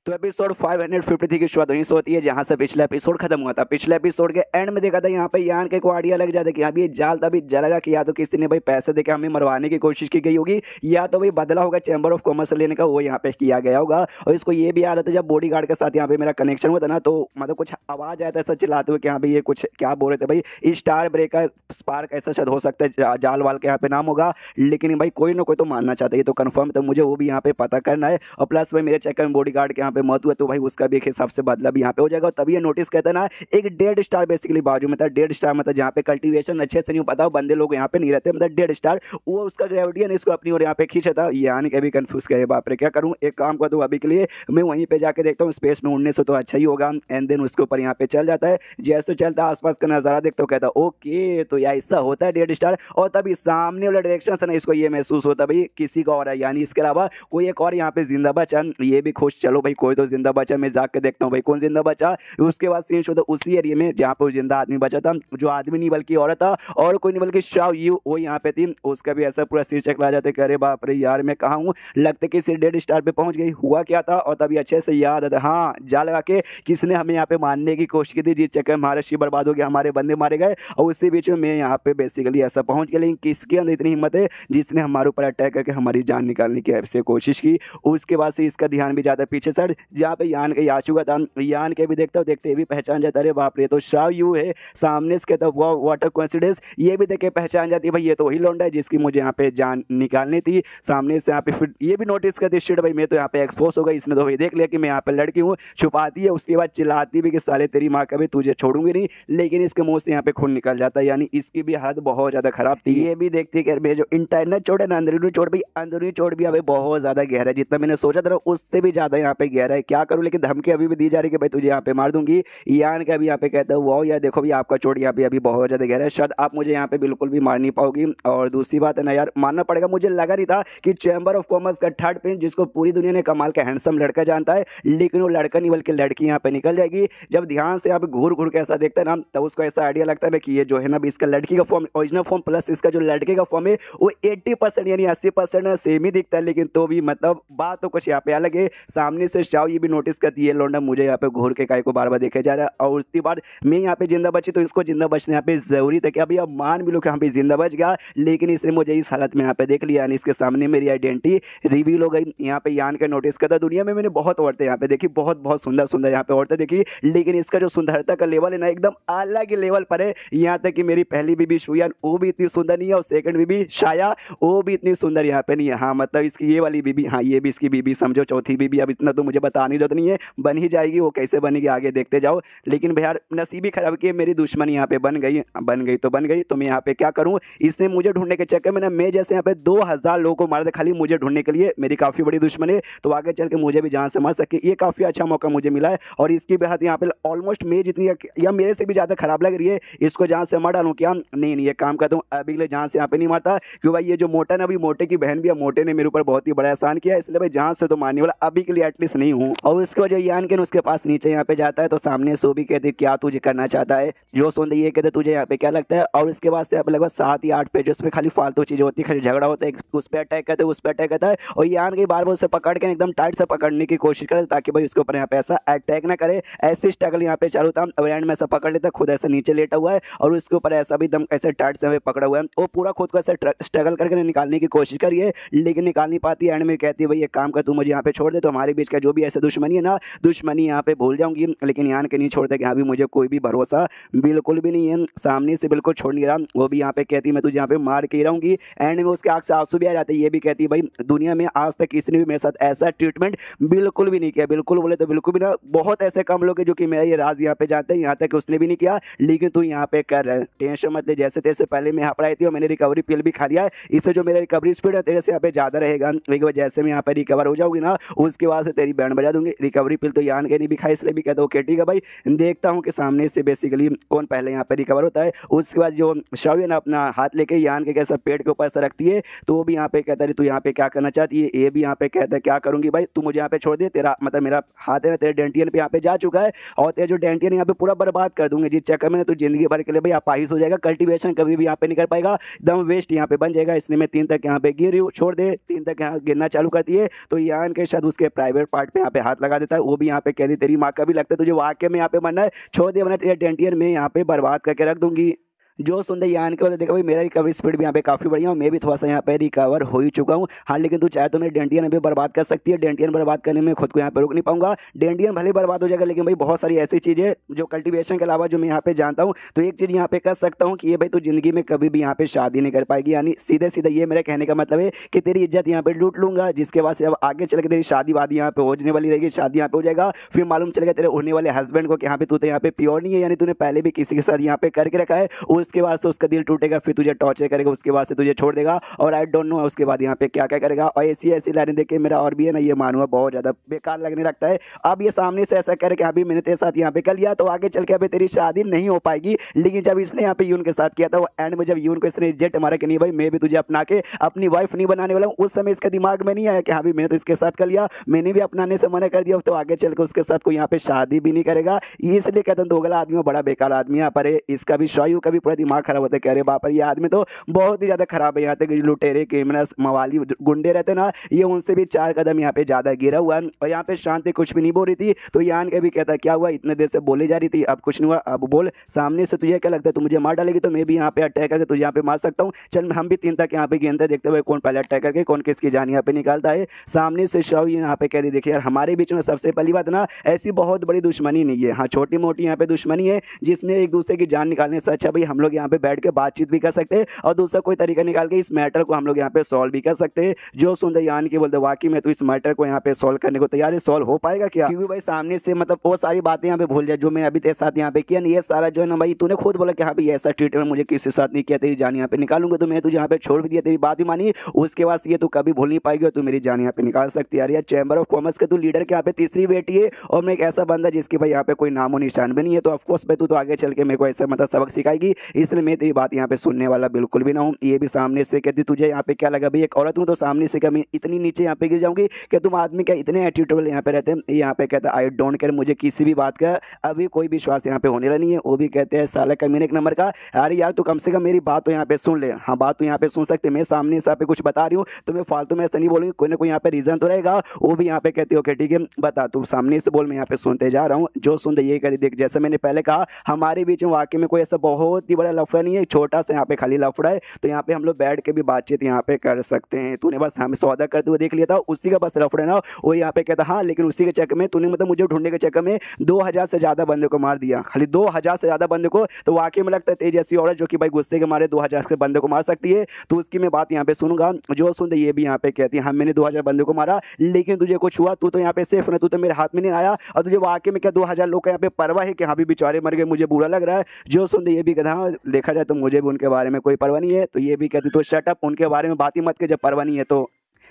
तो एपिसोड 553 की शुरुआत वहीं से होती है जहां से पिछला एपिसोड खत्म हुआ था। पिछले एपिसोड के एंड में देखा था यहाँ पे यान के को आइडिया लग जाता है कि अभी ये जाल तभी जलेगा कि या तो किसी ने भाई पैसे देके हमें मरवाने की कोशिश की गई होगी या तो भाई बदला होगा चैम्बर ऑफ कॉमर्स लेने का, वो यहाँ पे किया गया होगा। और इसको ये भी याद आता है जब बॉडी गार्ड के साथ यहाँ पे मेरा कनेक्शन हुआ था ना, तो मतलब कुछ आवाज आया था ऐसा चिल्लाते हुए कि हाँ भाई ये कुछ क्या बोल रहे थे भाई स्टार ब्रेकर स्पार्क ऐसा शायद हो सकता है जाल वाल के यहाँ पे नाम होगा। लेकिन भाई कोई ना कोई तो मानना चाहता है, ये तो कंफर्म, तो मुझे वो भी यहाँ पे पता करना है। और प्लस भाई मेरे चक्कर में बॉडी गार्ड के यहाँ पे मौत हुआ तो भाई उसका भी एक हिसाब से बदला भी यहाँ पे हो जाएगा। तभी ये नोटिस कहता है ना एक डेड स्टार बेसिकली बाजू में था। डेड स्टार मतलब जहाँ पे कल्टीवेशन अच्छे से नहीं पता, बंदे लोग यहाँ पे नहीं रहते, मतलब डेड स्टार वो उसका ग्रेविटी है इसको अपनी ओर यहाँ पे खींचा था। यानी कि अभी कंफ्यूज करे बाप रे क्या करूँ, एक काम कर दूँ अभी के लिए मैं वहीं पे जाके देखता हूँ, स्पेस में उड़ने से तो अच्छा ही होगा। एंड देन उसके ऊपर यहाँ पे चल जाता है, जैसे चलता है आसपास का नजारा देखता हूँ, कहता ओके तो या ऐसा होता है डेड स्टार। और तभी सामने वाला डायरेक्शन से ना इसको ये महसूस होता भाई किसी का और है, यानी इसके अलावा कोई एक और यहाँ पे जिंदा बचा। ये भी खुश, चलो भाई कोई तो जिंदा बचा, मैं जाके देखता हूँ भाई कौन जिंदा बचा। उसके बाद सीन होता उसी एरिया में जहाँ पे जिंदा आदमी बचा था, जो आदमी नहीं बल्कि औरत था और कोई नहीं बल्कि शाव यू वो यहाँ पे थी। उसका भी ऐसा पूरा सिर चकरा जाते कि अरे बाप रे यार मैं कहाँ हूँ, लगता कि सिर डेड स्टार पे पहुंच गई, हुआ क्या था। और तभी अच्छे से याद आता हाँ जा लगा के किसने हमें यहाँ पे मारने की कोशिश की थी, जिस चक्कर में हमारा शिव बर्बाद हो गया, हमारे बंदे मारे गए। और उसी बीच में मैं यहाँ पे बेसिकली ऐसा पहुंच गया। लेकिन किसके अंदर इतनी हिम्मत है जिसने हमारे ऊपर अटैक करके हमारी जान निकालने की ऐसे कोशिश की। उसके बाद से इसका ध्यान भी जाता है पीछे सर जहाँ पे यान के आ चुका था। यान के भी देखता हूँ, देखते भी पहचान जाता है अरे बाप रे तो श्राव यू है सामने से, कहता है वाटर कोइंसिडेंस। ये भी देख के पहचान जाती है भाई ये तो वही लौंडा है जिसकी मुझे यहाँ पे जान निकालनी थी। सामने से यहाँ पे फिर ये भी नोटिस करती शिट भाई मैं तो यहाँ पे एक्सपोज हो गई, इसने तो भाई देख लिया कि मैं यहाँ पे लड़की हूँ, छुपाती है। उसके बाद चिल्लाती भी कि साले तेरी माँ कभी तुझे छोड़ूंगी नहीं, लेकिन इसके मुंह से यहाँ पे खून निकल जाता है, यानी इसकी भी हालत बहुत ज्यादा खराब थी। ये भी देखती है कि जो इंटरनल चोट है ना अंदरूनी चोट भाई, अंदरूनी चोट भी अभी बहुत ज्यादा गहरा है, जितना मैंने सोचा था उससे भी ज्यादा यहाँ पे गहरा है। क्या करूँ, लेकिन धमकी अभी भी दी जा रही है कि भाई तुझे यहाँ पे मार दूंगी। यान का भी यहाँ पे कहता है वाओ यार देखो भी आपका चोट यहाँ पे अभी बहुत ज्यादा गहरा है, शायद आप मुझे यहाँ पे बिल्कुल भी मार नहीं पाओगी। और दूसरी बात है ना यार मानना पड़ेगा, मुझे लगा नहीं था कि चैम्बर ऑफ कॉमर्स का थर्ड प्रिंस जिसको पूरी दुनिया ने कमाल का हैंडसम लड़का जानता है, लेकिन वो लड़का नहीं बल्कि लड़की यहाँ पे निकल जाएगी। जब ध्यान से यहाँ पे घूर घूर के ऐसा देखता है ना तब उसको ऐसा आइडिया लगता है ना कि ये जो है ना इसका लड़की का फॉर्म ओरिजिनल फॉर्म प्लस इसका जो लड़के का फॉर्म है वो 80% यानी 80% सेम ही दिखता है। लेकिन तो भी मतलब बात तो कुछ यहाँ पे अलग है। सामने से शाव ये भी नोटिस करती है लौंडा मुझे यहाँ पे घूर के काय को बार बार देखे जा रहा है। और उसके बाद मैं यहाँ पे जिंदा बची तो इसको जिंदा बचने यहाँ पे जरूरी था कि अभी अब मान भी लो कि यहाँ पे जिंदा बच गया, लेकिन इसने मुझे इस हालत में यहाँ पे देख लिया, यानी इसके सामने मेरी आइडेंटिटी रिवील हो गई। यहाँ पे यान के नोटिस करता दुनिया में मैंने बहुत औरतें यहाँ पे देखी, बहुत बहुत सुंदर सुंदर यहाँ पे औरतें देखी, लेकिन इसका जो सुंदरता का लेवल है ना एकदम अलग लेवल पर है। यहाँ तक कि मेरी पहली बीबी शुयान वो भी इतनी सुंदर नहीं है और सेकंड बीबी शाया वो भी इतनी सुंदर यहाँ पे नहीं है। हाँ मतलब इसकी ये वाली बीबी, हाँ ये भी इसकी बीबी समझो, चौथी बीबी अब इतना तो मुझे बताने जरूरत नहीं है, बन ही जाएगी, वो कैसे बनेगी आगे देखते जाओ। लेकिन भैया नसीबी खराब की मेरी दुश्मन यहाँ पे बन गई तो बन गई, तो मैं यहाँ पे क्या करूँ। इसने मुझे ढूंढने के चक्कर में ना मैं जैसे यहाँ पे 2000 लोगों को मारा था खाली मुझे ढूंढने के लिए, मेरी काफी बड़ी दुश्मन है, तो आगे चल के मुझे भी जान से मार सके, ये काफी अच्छा मौका मुझे मिला है। और इसकी बेहद यहाँ पे ऑलमोस्ट मैं जितनी या मेरे से भी ज्यादा खराब लग रही है, इसको जान से मार डालूं क्या, नहीं ये काम करता हूँ अभी के लिए जान से यहाँ पे नहीं मारता, क्यों भाई ये जो मोटा ना अभी मोटे की बहन भी है, मोटे ने मेरे ऊपर बहुत ही बड़ा एहसान किया, इसलिए भाई जान से तो मारने वाला अभी के लिए एटलीस्ट नहीं हूँ। और उसके वजह यान के उसके पास नीचे यहाँ पे जाता है तो सामने सो भी कहते क्या तुझे करना चाहता है, जो सुनते ये कहते तुझे यहाँ पे क्या लगता है। और उसके बाद से यहाँ पे लगभग 7 या 8 पेज उसमें खाली फालतू चीजें होती है, खाली झगड़ा होता है, उस पर अटैक करते उस पर अटैक करता है। और यान के बार बार उसे पकड़ के एकदम टाइट से पकड़ने की कोशिश करे ताकि भाई उसके ऊपर यहाँ पे ऐसा अटैक ना करे। ऐसी स्ट्रगल यहाँ पे चालू था, एंड में ऐसा पकड़ लेता खुद ऐसा नीचे लेटा हुआ है और उसके ऊपर ऐसा भी दम ऐसे टाइट से पकड़ा हुआ है, वो पूरा खुद को ऐसे स्ट्रगल करके निकालने की कोशिश करी है लेकिन निकाल नहीं पाती। एंड में कहती है भाई एक काम कर तू मुझे यहाँ पे छोड़ दे, तो हमारे बीच का जो भी ऐसे दुश्मनी है ना दुश्मनी यहाँ पे भूल जाऊंगी। लेकिन यान के नहीं छोड़ते कि यहाँ भी मुझे कोई भी भरोसा बिल्कुल भी नहीं है, सामने से बिल्कुल छोड़ नहीं रहा। वो भी यहाँ पे कहती मैं तुझे यहाँ पे मार के ही रहूंगी। एंड में उसके आंख से आंसू भी आ जाते, ये भी कहती है भाई दुनिया में आज तक किसी ने भी मेरे साथ ऐसा ट्रीटमेंट बिल्कुल भी नहीं किया, बिल्कुल बोले तो बिल्कुल भी ना, बहुत ऐसे कम लोग हैं जो कि मेरा ये राज यहाँ पे जानते हैं, यहाँ तक उसने भी नहीं किया, लेकिन तू यहाँ पे कर रहा है, टेंशन मत ले, जैसे तैसे पहले मैं यहाँ पर आई थी और मैंने रिकवरी पिल भी खा लिया है, इससे जो मेरा रिकवरी स्पीड है तेरे से यहाँ पे ज्यादा रहेगा, लेकिन जैसे मैं यहाँ पे रिकवर हो जाऊंगी ना उसके बाद से तेरी बैंड बजा दूंगी। रिकवरी पिल तो यान के नहीं भी खाई, इसलिए भी कहता हूँ ओके ठीक है भाई, देखता हूँ कि सामने से बेसिकली कौन पहले यहाँ पे रिकवर होता है। उसके बाद जो शव है ना अपना हाथ लेके यान के कैसा पेट के ऊपर से रखती है, तो वो भी यहाँ पे कहता है तू यहाँ पे क्या करना चाहती है, ये भी यहाँ पे कहता है क्या करूंगी भाई तू मुझे यहाँ पे छोड़ दे, तेरा मतलब मेरा हाथ है ना तेरे डेंटियन पे यहाँ पे जा चुका है और तेरा जो डेंटियन यहाँ पे पूरा बर्बाद कर दूंगी, जिस चक्कर में तू जिंदगी भर के लिए भाई अपाहिज हो जाएगा, कल्टीवेशन कभी भी यहाँ पे नहीं कर पाएगा, दम वेस्ट यहाँ पे बन जाएगा। इसलिए मैं 3 तक यहाँ पे गिर रही हूँ, छोड़ दे। 3 तक यहाँ गिरना चालू करती है तो यान के शायद उसके प्राइवेट पार्ट हार्ट पे यहाँ पे हाथ लगा देता है। वो भी यहाँ पे कहती तेरी माँ का भी लगता है तुझे वाकई में यहाँ पे मरना है, छोड़ दे वरना तेरा डेंटियर में यहाँ पे बर्बाद करके रख दूंगी। जो सुनते ही यान के बोलते देखो भाई मेरा रिकवरी स्पीड भी यहाँ पे काफ़ी बढ़िया, मैं भी थोड़ा सा यहाँ पे रिकवर हो ही चुका हूँ। हाँ लेकिन तू चाहे तो मेरे डेंटियन यहाँ पे बर्बाद कर सकती है, डेंटियन बर्बाद करने में खुद को यहाँ पे रोक नहीं पाऊंगा। डेंटियन भले बर्बाद हो जाएगा लेकिन भाई बहुत सारी ऐसी चीज़ें जो कल्टीवेशन के अलावा जो मैं यहाँ पे जानता हूँ, तो एक चीज़ यहाँ पे कर सकता हूँ कि ये भाई तू जिंदगी में कभी भी यहाँ पे शादी नहीं कर पाएगी। यानी सीधे सीधे ये मेरे कहने का मतलब है कि तेरी इज्जत यहाँ पे लूट लूंगा, जिसके बाद से अब आगे चल के तेरी शादी वादी यहाँ पे होने वाली रहेगी, शादी यहाँ पे हो जाएगा, फिर मालूम चलेगा तेरे होने वाले हस्बैंड को कि यहाँ पे तू तो यहाँ पे प्योर नहीं है, यानी तूने पहले भी किसी के साथ यहाँ पे करके रखा है, उसके बाद से उसका दिल टूटेगा, फिर तुझे टॉर्चर करेगा, उसके बाद से तुझे छोड़ देगा और आई डोंट नो उसके बाद यहाँ पे क्या क्या करेगा। और ऐसी ऐसी लाइनें देख के मेरा और भी है ना ये मानूंगा बहुत ज़्यादा बेकार लगने लगता है। अब ये सामने से ऐसा करे कि अभी मैंने तेरे साथ यहाँ पे कर लिया तो आगे चल के अभी तेरी शादी नहीं हो पाएगी। लेकिन जब इसने यहाँ पे यून के साथ किया था, वो एंड में जब यून को इसने रिजेक्ट मारा कि नहीं भाई मैं भी तुझे अपना के अपनी वाइफ नहीं बनाने वाला हूँ, उस समय इसके दिमाग में नहीं आया कि हाँ भी मैंने तो इसके साथ कर लिया, मैंने भी अपनाने से मना कर दिया, तो आगे चल के उसके साथ कोई यहाँ पे शादी भी नहीं करेगा। इसलिए कहते हैं दोगला आदमी बड़ा बेकार आदमी यहाँ पर है, इसका भी शॉयू का भी पूरा दिमाग खराब होता है। कह रहे बाप रे ये आदमी तो बहुत ही ज़्यादा खराब है। यहाँ तक लुटेरे क्रिमिनल्स मवाली गुंडे रहते ना, ये उनसे भी 4 कदम यहाँ पे ज़्यादा गिरा हुआ है। और यहाँ पे शांति कुछ भी नहीं बोल रही थी, तो यान के भी कहता क्या हुआ इतने देर से बोले जा रही थी अब कुछ नहीं हुआ, अब बोल सामने से तुझे क्या लगता है तू मुझे मार डालेगी, तो मैं भी यहाँ पे अटैक करके तुझे यहाँ पे मार सकता हूँ। चल हम भी 3 तक यहाँ पे गेंदे देखते हुए कौन पहले अटैक करके कौन किसकी जान यहाँ पे निकालता है। सामने से शव यहाँ पे कह दी देखिए यार हमारे बीच में सबसे पहली बात ना ऐसी बहुत बड़ी दुश्मनी नहीं है, हाँ छोटी मोटी यहाँ पे दुश्मनी है जिसमें एक दूसरे की जान निकालने से अच्छा भाई हम लोग यहाँ पे बैठ के बातचीत भी कर सकते हैं और दूसरा कोई तरीका निकाल के इस मैटर को हम लोग यहाँ पे सॉल्व भी कर सकते हैं। जो सुंदर यान के बोलते वाकई में तो इस मैटर को यहाँ पे सॉल्व करने को तैयार है, सॉल्व हो पाएगा क्या? क्योंकि भाई सामने से मतलब वो सारी बातें यहाँ पे भूल जाए जो मैं अभी तेरे साथ यहाँ पे किया नहीं, ये सारा जो है ना भाई तूने खुद बोला कि हाँ भाई ऐसा ट्रीटमेंट मुझे किसी के साथ नहीं किया, तेरी जान यहाँ पे निकालूंगा, तो मैं तुझे यहाँ पे छोड़ भी दिया, तेरी बात ही मानी, उसके बाद ये तू कभी भूल नहीं पाएगी और तू मेरी जान यहाँ पे निकाल सकती है। यार चैम्बर ऑफ कॉमर्स के तू लीडर के यहाँ पे तीसरी बेटी है और मैं एक ऐसा बंदा जिसकी भाई यहाँ पे कोई नामो निशान भी नहीं है, तो ऑफकोर्स भाई तू तो आगे चल के मेरे को ऐसा मतलब सबक सिखाएगी, इसलिए मैं तेरी बात यहाँ पे सुनने वाला बिल्कुल भी ना हूँ। ये भी सामने से कहती तुझे यहाँ पे क्या लगा भाई एक औरत हूँ, तो सामने से क्या मैं इतनी नीचे यहाँ पे गिर जाऊंगी कि तुम आदमी क्या इतने एटीट्यूड यहाँ पे रहते हैं। यहाँ पे कहता आई डोंट केयर, मुझे किसी भी बात का अभी कोई विश्वास यहाँ पे होने रहा नहीं है। वो भी कहते हैं साला कमीने एक नंबर का, अरे यार तू कम से कम मेरी बात तो यहाँ पे सुन ले, हाँ बात तो यहाँ पे सुन सकते, मैं सामने से यहाँ पे कुछ बता रही हूँ तो मैं फालतू में ऐसा नहीं बोलूँगी, कोई ना कोई यहाँ पे रीजन तो रहेगा। वो भी यहाँ पे कहती ओके ठीक है बता तू सामने से बोल, मैं यहाँ पे सुनते जा रहा हूँ। जो सुनते ये करी देख जैसे मैंने पहले कहा हमारे बीच में वाकई में कोई ऐसा बहुत ही बड़ा लफड़ा नहीं है, छोटा सा यहाँ पे खाली लफड़ा है, तो यहाँ पे हम लोग बैठ के भी बातचीत यहाँ पे कर सकते हैं। तूने बस हमें सौदा करते हुए देख लिया था, उसी का बस लफड़ा ना वो यहाँ पे कहता हाँ, लेकिन उसी के चक्कर में तूने मतलब मुझे ढूंढने के चक्कर में 2000 से ज़्यादा बंदे को मार दिया, खाली 2000 से ज़्यादा बंदे को। तो वाकई में लगता है तेज ऐसी औरत जो कि भाई गुस्से के मारे 2000 के बंदे को मार सकती है, तो उसकी मैं बात यहाँ पे सुनूंगा। जो सुनते ये भी यहाँ पे कहती है हाँ मैंने 2000 बंदे को मारा लेकिन तुझे कुछ हुआ, तू तो यहाँ पे सेफ ना, तू तो मेरे हाथ में नहीं आया, और तुझे वाकई में क्या 2000 लोग का यहाँ पे परवाह है कि हाँ भी बेचारे मर गए, मुझे बुरा लग रहा है। जो सुनते ये भी कहता हाँ देखा जाए तो मुझे भी उनके बारे में कोई परवाह नहीं है, तो ये भी कहती तो शट अप, उनके बारे में बात ही मत कर जब परवाह नहीं है तो।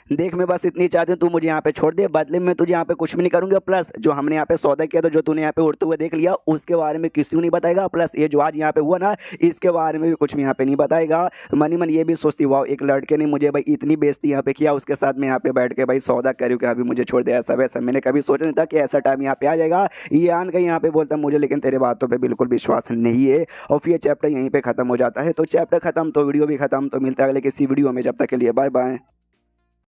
देख मैं बस इतनी चाहती हूँ तू मुझे यहाँ पे छोड़ दे, बदले में तुझे यहाँ पे कुछ भी नहीं करूँगा, प्लस जो हमने यहाँ पे सौदा किया था जो तूने यहाँ पे उड़ते हुए देख लिया उसके बारे में किसी को नहीं बताएगा, प्लस ये जो आज यहाँ पे हुआ ना इसके बारे में भी कुछ भी यहाँ पे नहीं बताएगा। मनी मन ये भी सोचती वाह एक लड़के ने मुझे भाई इतनी बेइज्जती यहाँ पे किया, उसके साथ मैं यहाँ पे बैठ के भाई सौदा करूँ कि अभी मुझे छोड़ दे, ऐसा वैसा मैंने कभी सोचा नहीं था कि ऐसा टाइम यहाँ पे आ जाएगा। ये आन का यहाँ पे बोलता मुझे लेकिन तेरे बातों पर बिल्कुल विश्वास नहीं है, और फिर चैप्टर यहीं पर खत्म हो जाता है। तो चैप्टर खत्म तो वीडियो भी खत्म, तो मिलता है अगले किसी वीडियो में, जब तक के लिए बाय बाय।